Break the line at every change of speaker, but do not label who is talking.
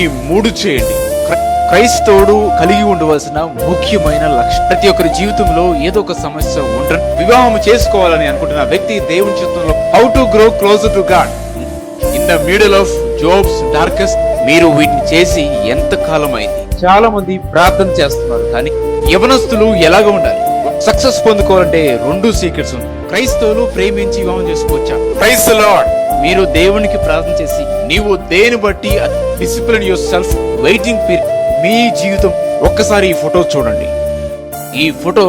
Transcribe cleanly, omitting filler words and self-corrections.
ఈ 3 చేయండి. క్రైస్తవుడు కలిగి ఉండవలసిన ముఖ్యమైన లక్ష్యం. ప్రతి ఒక్కరి జీవితంలో ఏదో ఒక సమస్య ఉంటుంది. వివాహం చేసుకోవాలని అనుకుంటున్న వ్యక్తి దేవుని చిత్తంలో how to grow closer to God in the middle of jobs darkest. మీరు వీటిని చేసి ఎంత కాలం అయింది? చాలా మంది ప్రార్థన చేస్తున్నారు, కానీ యవనస్తులు ఎలాగ ఉండాలి? సక్సెస్ పొందుకోవాలంటే 2 సీక్రెట్స్ ఉన్నాయి. క్రైస్తవులు ప్రేమించి వివాహం చేసుకోవచ్చా? Praise the lord. మీరు దేవునికి ప్రార్థన చేసి నీవు దేని బట్టి discipline yourself waiting period. మీ జీవితం ఒక్కసారి ఈ ఫోటో చూడండి. ఈ ఫోటో